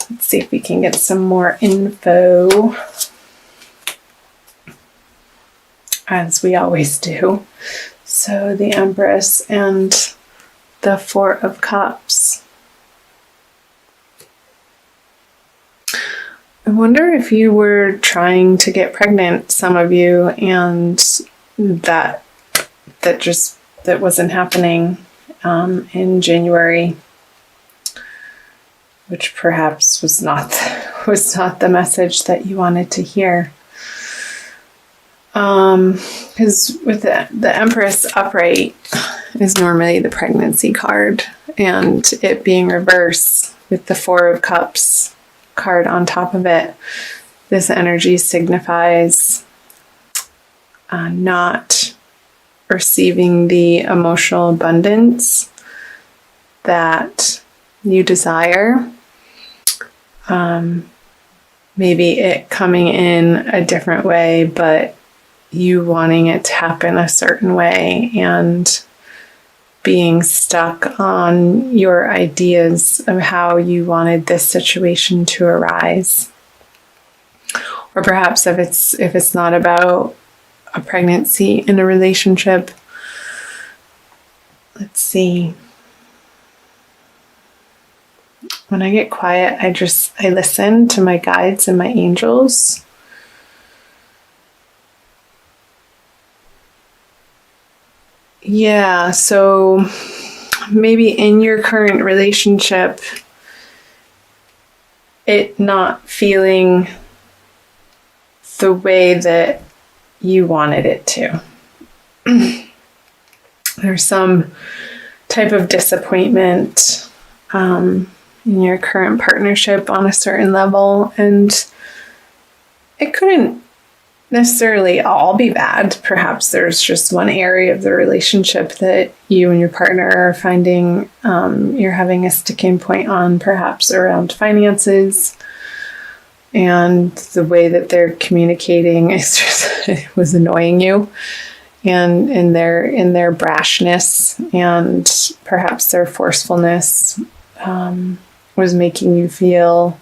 Let's see if we can get some more info, as we always do. So the Empress and the Four of Cups. I wonder if you were trying to get pregnant, some of you, and that wasn't happening in January, which perhaps was not the message that you wanted to hear. Because with the Empress upright is normally the pregnancy card, and it being reverse with the Four of Cups card on top of it, this energy signifies not receiving the emotional abundance that you desire. Maybe it coming in a different way, but you wanting it to happen a certain way and being stuck on your ideas of how you wanted this situation to arise. Or perhaps if it's not about a pregnancy in a relationship, let's see. When I get quiet, I listen to my guides and my angels. Yeah, so maybe in your current relationship, it not feeling the way that you wanted it to. There's some type of disappointment in your current partnership on a certain level, and it couldn't necessarily all be bad. Perhaps there's just one area of the relationship that you and your partner are finding you're having a sticking point on, perhaps around finances, and the way that they're communicating is just, it was annoying you, and in their brashness and perhaps their forcefulness was making you feel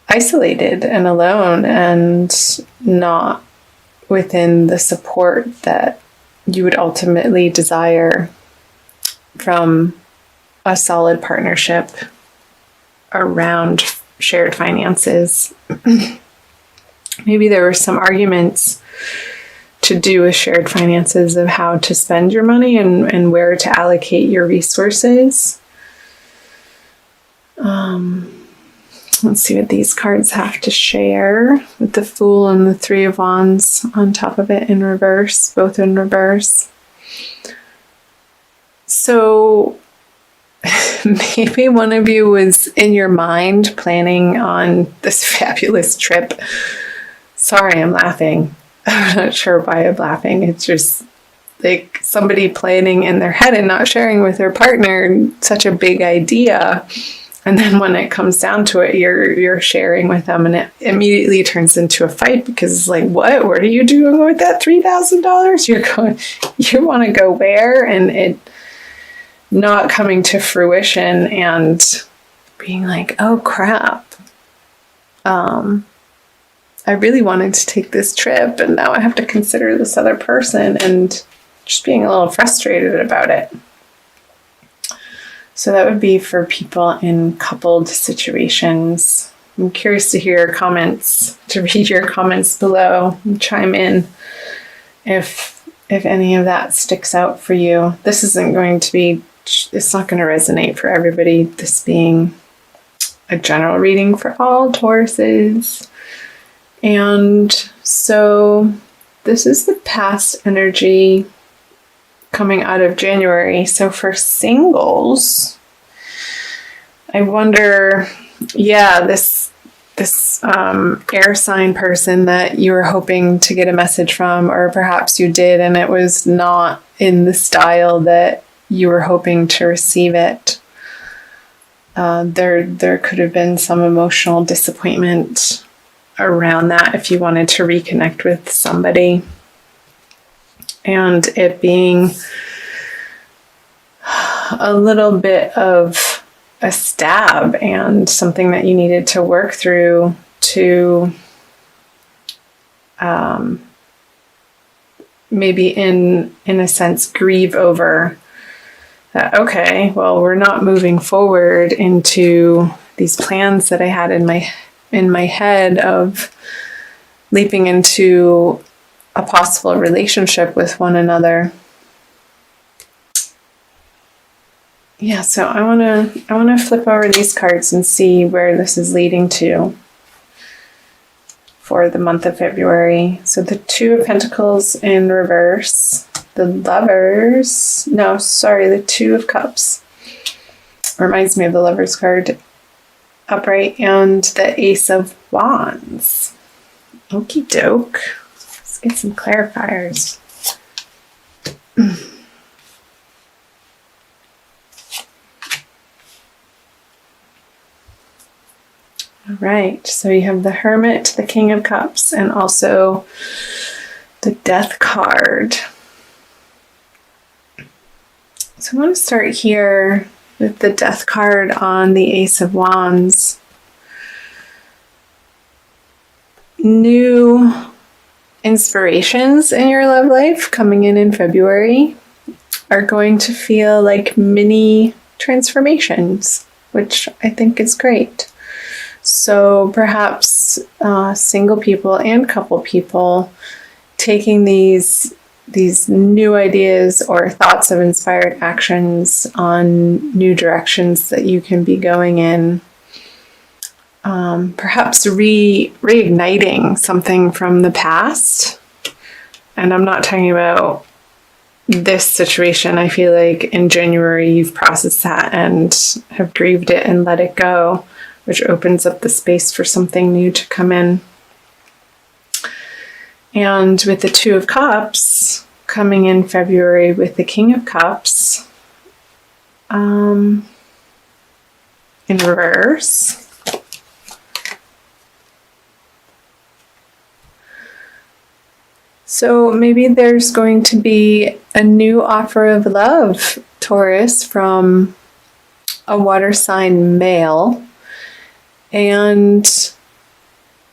isolated and alone and not within the support that you would ultimately desire from a solid partnership around shared finances. Maybe there were some arguments to do with shared finances of how to spend your money and where to allocate your resources. Let's see what these cards have to share with the Fool and the Three of Wands on top of it in reverse, both in reverse. So maybe one of you was in your mind planning on this fabulous trip. Sorry, I'm laughing. I'm not sure why I'm laughing. It's just like somebody planning in their head and not sharing with their partner such a big idea. And then when it comes down to it, you're sharing with them, and it immediately turns into a fight because it's like, what are you doing with that $3,000? You want to go where? And it not coming to fruition and being like, oh crap. I really wanted to take this trip, and now I have to consider this other person, and just being a little frustrated about it. So that would be for people in coupled situations. I'm curious to hear your comments, to read your comments below, and chime in if any of that sticks out for you. This isn't going to be, it's not going to resonate for everybody, this being a general reading for all Tauruses. And so this is the past energy coming out of January. So for singles, I wonder, this air sign person that you were hoping to get a message from, or perhaps you did and it was not in the style that you were hoping to receive it. There could have been some emotional disappointment around that if you wanted to reconnect with somebody. And it being a little bit of a stab and something that you needed to work through to maybe in a sense grieve over that. Okay, well, we're not moving forward into these plans that I had in my head of leaping into a possible relationship with one another. Yeah, so I want to flip over these cards and see where this is leading to for the month of February. So the Two of Pentacles in reverse, the Two of Cups. Reminds me of the Lovers card upright, and the Ace of Wands. Okie doke. Let's get some clarifiers. All right, so you have the Hermit, the King of Cups, and also the Death card. So I want to start here with the Death card on the Ace of Wands. New inspirations in your love life coming in February are going to feel like mini transformations, which I think is great. So perhaps single people and couple people taking these new ideas or thoughts of inspired actions on new directions that you can be going in. Perhaps reigniting something from the past. And I'm not talking about this situation. I feel like in January you've processed that and have grieved it and let it go, which opens up the space for something new to come in. And with the Two of Cups coming in February with the King of Cups in reverse. So maybe there's going to be a new offer of love, Taurus, from a water sign male. And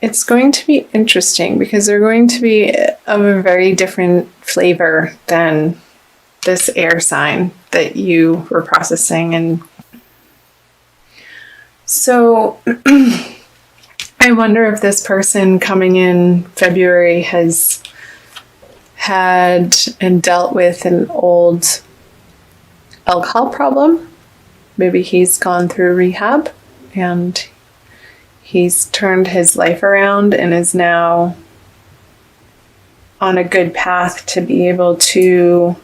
it's going to be interesting because they're going to be of a very different flavor than this air sign that you were processing. And so I wonder if this person coming in February has had and dealt with an old alcohol problem. Maybe he's gone through rehab and he's turned his life around and is now on a good path to be able to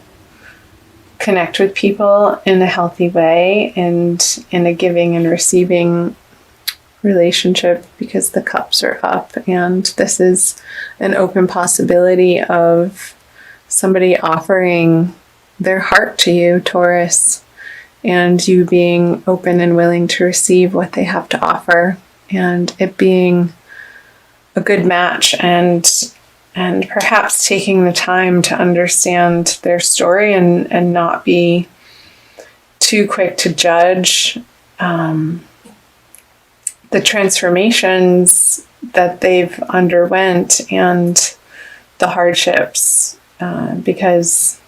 connect with people in a healthy way and in a giving and receiving relationship, because the cups are up and this is an open possibility of somebody offering their heart to you, Taurus, and you being open and willing to receive what they have to offer, and it being a good match, and perhaps taking the time to understand their story and not be too quick to judge the transformations that they've underwent and the hardships, because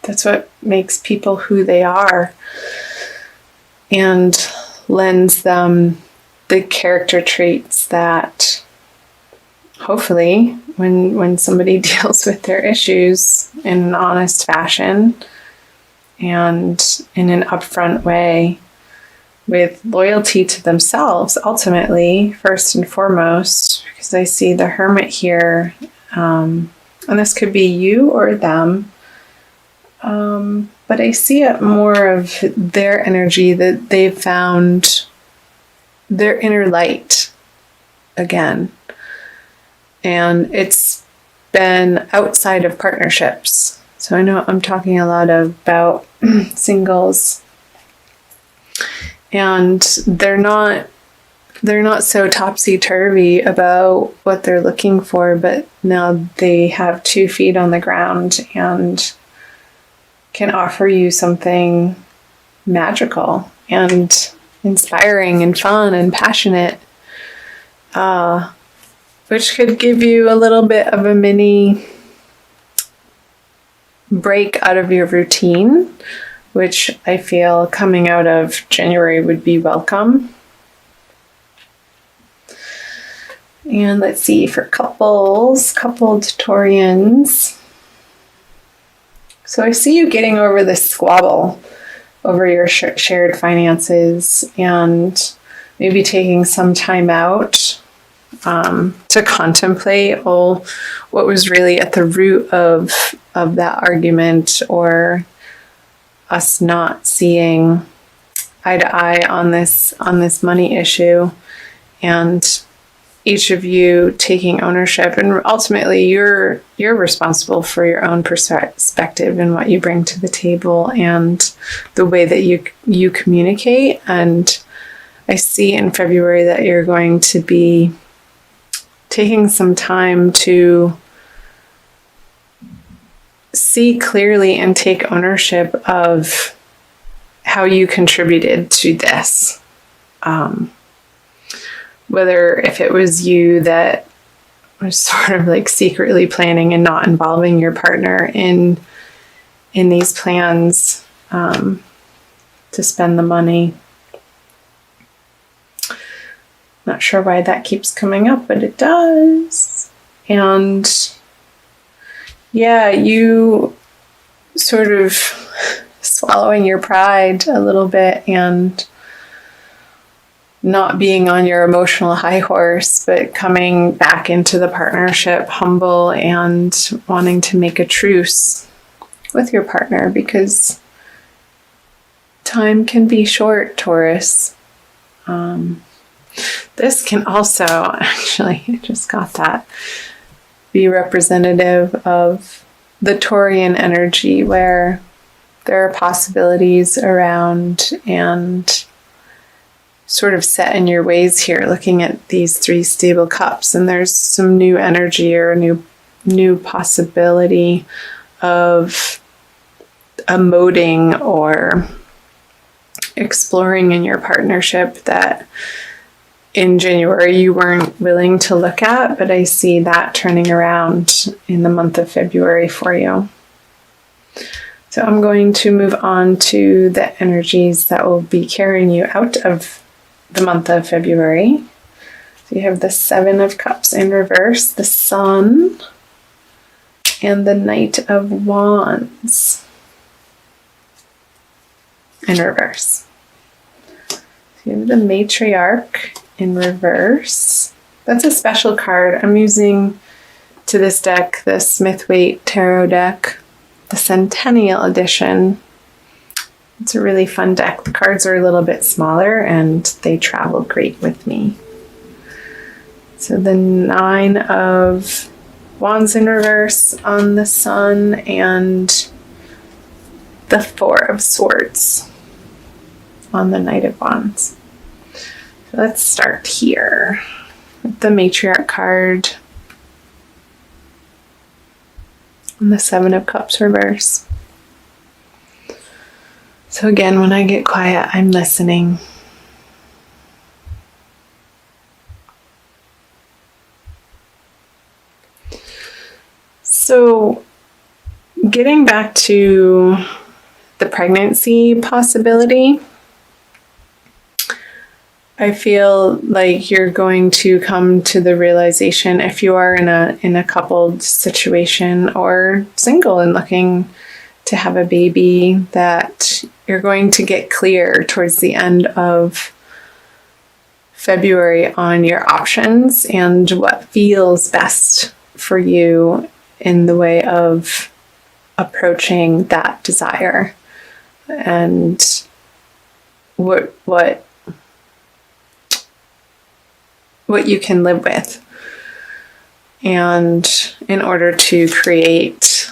that's what makes people who they are and lends them the character traits that hopefully when somebody deals with their issues in an honest fashion and in an upfront way, with loyalty to themselves, ultimately, first and foremost, because I see the Hermit here, and this could be you or them, but I see it more of their energy, that they've found their inner light again. And it's been outside of partnerships. So I know I'm talking a lot about singles, and they're not so topsy-turvy about what they're looking for, but now they have 2 feet on the ground and can offer you something magical and inspiring and fun and passionate, which could give you a little bit of a mini break out of your routine, which I feel coming out of January would be welcome. And let's see, for coupled Taurians. So I see you getting over this squabble over your shared finances and maybe taking some time out to contemplate what was really at the root of that argument, or us not seeing eye to eye on this money issue, and each of you taking ownership. And ultimately you're responsible for your own perspective and what you bring to the table and the way that you communicate. And I see in February that you're going to be taking some time to see clearly and take ownership of how you contributed to this. Whether if it was you that was sort of like secretly planning and not involving your partner in these plans to spend the money. Not sure why that keeps coming up, but it does. And yeah, you sort of swallowing your pride a little bit and not being on your emotional high horse, but coming back into the partnership humble and wanting to make a truce with your partner, because time can be short, Taurus. This can also, actually, I just got that, be representative of the Taurian energy, where there are possibilities around and sort of set in your ways here, looking at these three stable cups, and there's some new energy or new possibility of emoting or exploring in your partnership that in January you weren't willing to look at, but I see that turning around in the month of February for you. So I'm going to move on to the energies that will be carrying you out of the month of February. So you have the Seven of Cups in reverse, the Sun, and the Knight of Wands in reverse. So you have the Matriarch in reverse. That's a special card. I'm using to this deck the Smith-Waite Tarot deck, the Centennial Edition. It's a really fun deck. The cards are a little bit smaller and they travel great with me. So the Nine of Wands in reverse on the Sun, and the Four of Swords on the Knight of Wands. So let's start here with the Matriarch card and the Seven of Cups reverse. So again, when I get quiet, I'm listening. So getting back to the pregnancy possibility, I feel like you're going to come to the realization, if you are in a coupled situation or single and looking to have a baby, that you're going to get clear towards the end of February on your options and what feels best for you in the way of approaching that desire, and what you can live with, and in order to create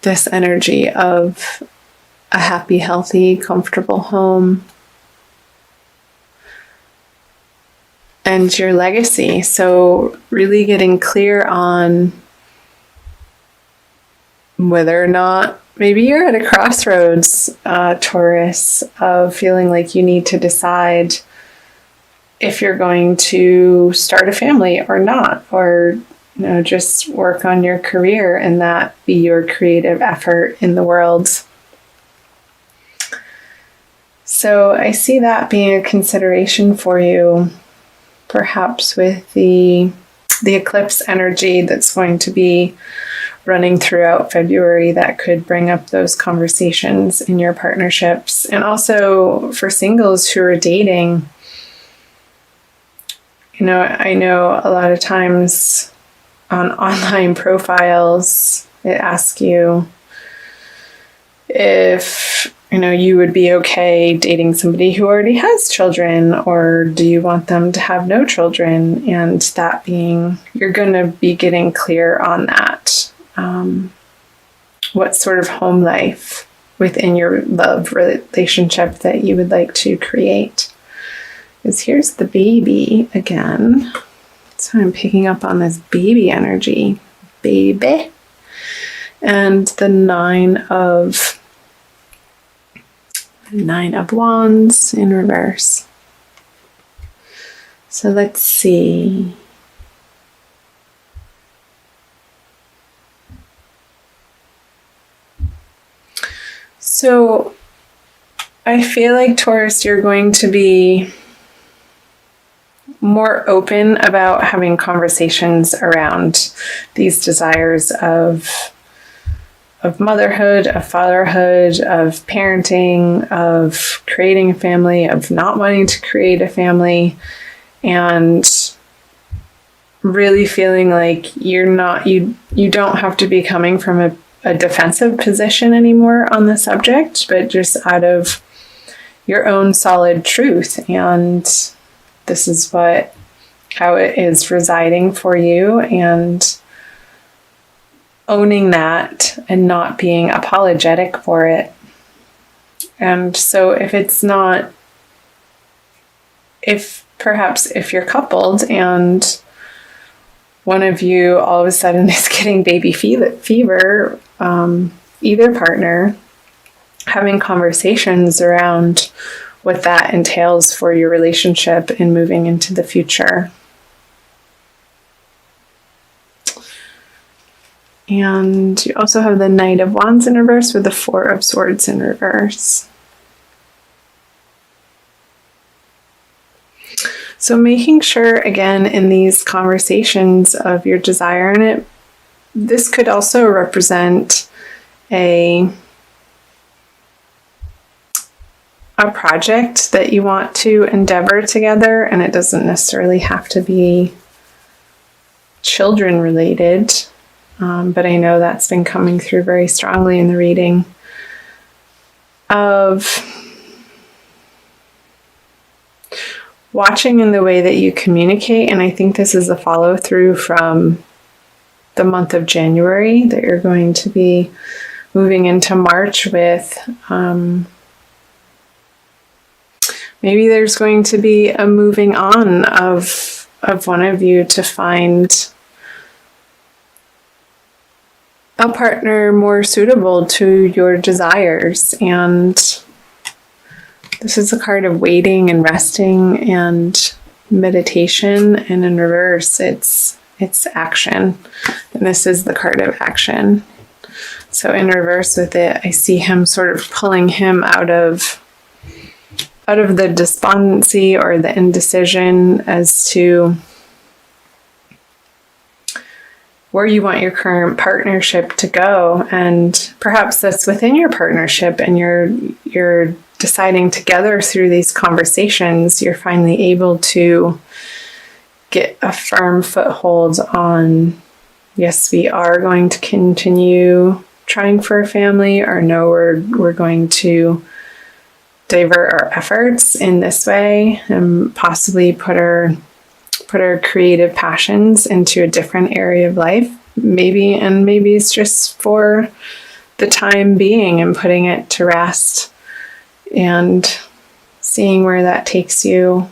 this energy of a happy, healthy, comfortable home and your legacy. So really getting clear on whether or not maybe you're at a crossroads, Taurus, of feeling like you need to decide if you're going to start a family or not, or just work on your career and that be your creative effort in the world. So I see that being a consideration for you, perhaps with the eclipse energy that's going to be running throughout February that could bring up those conversations in your partnerships. And also for singles who are dating, I know a lot of times on online profiles, it asks you if you would be okay dating somebody who already has children, or do you want them to have no children? And that being, you're going to be getting clear on that. What sort of home life within your love relationship that you would like to create. Because here's the baby again. So I'm picking up on this baby energy. Baby. And the Nine of Wands in reverse. So let's see. So I feel like, Taurus, you're going to be more open about having conversations around these desires of motherhood, of fatherhood, of parenting, of creating a family, of not wanting to create a family, and really feeling like you don't have to be coming from a defensive position anymore on the subject, but just out of your own solid truth. And this is how it is residing for you, and owning that and not being apologetic for it. And so if you're coupled and one of you all of a sudden is getting baby fever, either partner, having conversations around what that entails for your relationship and moving into the future. And you also have the Knight of Wands in reverse with the Four of Swords in reverse. So making sure, again, in these conversations of your desire, and this could also represent a project that you want to endeavor together, and it doesn't necessarily have to be children related, but I know that's been coming through very strongly in the reading, of watching in the way that you communicate. And I think this is a follow through from the month of January that you're going to be moving into March with. Maybe there's going to be a moving on of one of you to find a partner more suitable to your desires. And this is a card of waiting and resting and meditation. And in reverse, it's action. And this is the card of action. So in reverse with it, I see him sort of pulling him out of the despondency or the indecision as to where you want your current partnership to go. And perhaps that's within your partnership, and you're deciding together through these conversations, you're finally able to get a firm foothold on, yes, we are going to continue trying for a family, or no, we're going to divert our efforts in this way and possibly put our creative passions into a different area of life. Maybe it's just for the time being and putting it to rest and seeing where that takes you